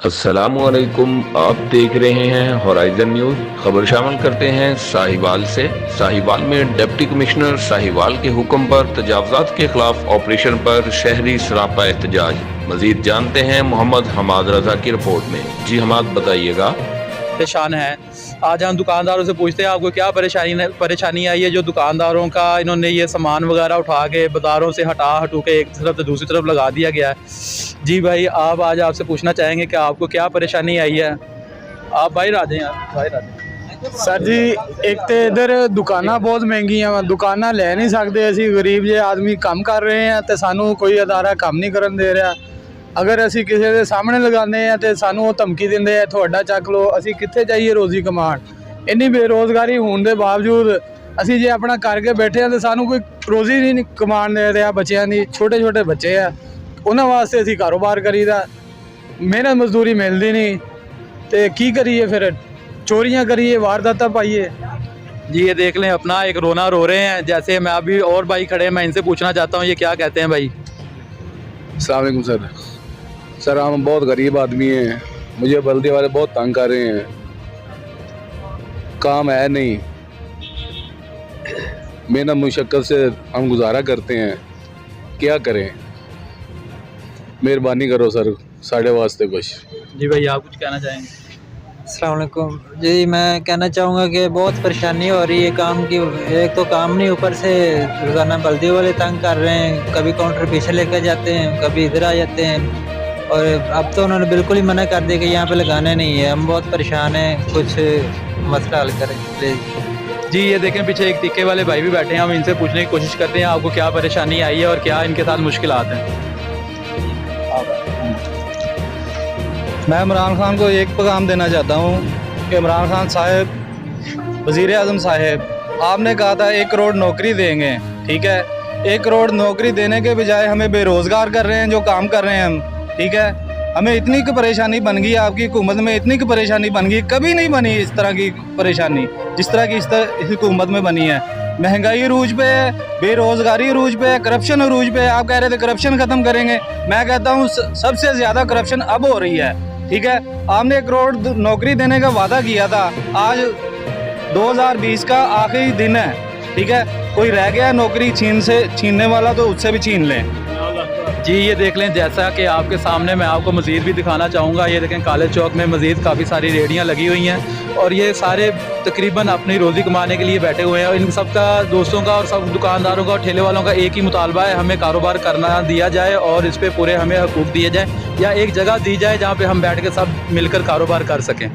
अस्सलामुअलैकुम। आप देख रहे हैं होराइजन न्यूज। खबर शामिल करते हैं साहिवाल से। साहिवाल में डिप्टी कमिश्नर साहिवाल के हुक्म पर तजावजात के खिलाफ ऑपरेशन पर शहरी सरापा एहतजाज। मजीद जानते हैं मोहम्मद हमाद रजा की रिपोर्ट में। जी हमाद बताइएगा। परेशान है। आज हम दुकानदारों से पूछते हैं आपको क्या परेशानी आई है जो दुकानदारों का इन्होंने ये सामान वगैरह उठा के बाज़ारों से हटू के एक तरफ से दूसरी तरफ लगा दिया गया है। जी भाई, आप आज आपसे पूछना चाहेंगे कि आपको क्या परेशानी आई है। आप बाहर आ जाएं, आप बाहर आ जाएं। सर जी, एक तो इधर दुकाना बहुत महंगियां दुकाना ले नहीं सकते असी गरीब जे आदमी काम कर रहे हैं तो सानू कोई अदारा काम नहीं करन दे रहा। अगर असी किसी के सामने लगाने हैं तो सानू वो धमकी देंगे है थोड़ा चक लो। असी कित्थे जाइए रोजी कमान। इन्नी बेरोजगारी होने के बावजूद असी जे अपना करके बैठे हैं तो सानू कोई रोजी नहीं कमान दे रहा। बच्चों की छोटे छोटे बच्चे हैं, उन्होंने वास्ते असी कारोबार करीदा, मेहनत मजदूरी मिलती नहीं तो की करिए, फिर चोरियां करिए, वारदात पाइए। जी ये देख लें, अपना एक रोना रो रहे हैं। जैसे मैं अभी और भाई खड़े हैं, मैं इनसे पूछना चाहता हूँ ये क्या कहते हैं। भाई अस्सलाम वालेकुम सर, हम बहुत गरीब आदमी हैं, मुझे बल्दी वाले बहुत तंग कर रहे हैं, काम है नहीं, मेहनत मुशक्कत से हम गुजारा करते हैं, क्या करें, मेहरबानी करो सर साढ़े वास्ते कुछ। जी भाई, आप कुछ कहना चाहेंगे। अस्सलाम वालेकुम जी, मैं कहना चाहूँगा कि बहुत परेशानी हो रही है काम की। एक तो काम नहीं, ऊपर से रोज़ाना बल्दी वाले तंग कर रहे हैं, कभी काउंटर पीछे लेकर जाते हैं, कभी इधर आ जाते हैं। और अब तो उन्होंने बिल्कुल ही मना कर दिया कि यहाँ पे लगाने नहीं है। हम बहुत परेशान हैं, कुछ मसला हल करें प्लीज़। जी ये देखें, पीछे एक टिक्के वाले भाई भी बैठे हैं। हम इनसे पूछने की कोशिश करते हैं आपको क्या परेशानी आई है और क्या इनके साथ मुश्किलात हैं। मैं इमरान खान को एक पैगाम देना चाहता हूँ कि इमरान खान साहब, वज़ीर आज़म साहब, आपने कहा था 1 करोड़ नौकरी देंगे, ठीक है। 1 करोड़ नौकरी देने के बजाय हमें बेरोज़गार कर रहे हैं जो काम कर रहे हैं हम, ठीक है। हमें इतनी की परेशानी बन गई, आपकी हुकूमत में इतनी की परेशानी बन गई, कभी नहीं बनी इस तरह की परेशानी जिस तरह की इस हुकूमत में बनी है। महंगाई अरूज पे है, बेरोज़गारी अरूज पे है, करप्शन अरूज पे है। आप कह रहे थे करप्शन ख़त्म करेंगे, मैं कहता हूँ सबसे ज़्यादा करप्शन अब हो रही है, ठीक है। आपने 1 करोड़ नौकरी देने का वादा किया था, आज 2020 का आखिरी दिन है, ठीक है। कोई रह गया नौकरी छीनने वाला तो उससे भी छीन लें। जी ये देख लें, जैसा कि आपके सामने मैं आपको मज़ीद भी दिखाना चाहूँगा। ये देखें, कॉलेज चौक में मज़ीद काफ़ी सारी रेहड़ियाँ लगी हुई हैं और ये सारे तकरीबन अपनी रोज़ी कमाने के लिए बैठे हुए हैं। और इन सब का, दोस्तों का और सब दुकानदारों का और ठेले वालों का एक ही मुतालबा है, हमें कारोबार करना दिया जाए और इस पर पूरे हमें हकूक़ दिए जाए, या एक जगह दी जाए जहाँ पर हम बैठ के सब मिलकर कारोबार कर सकें।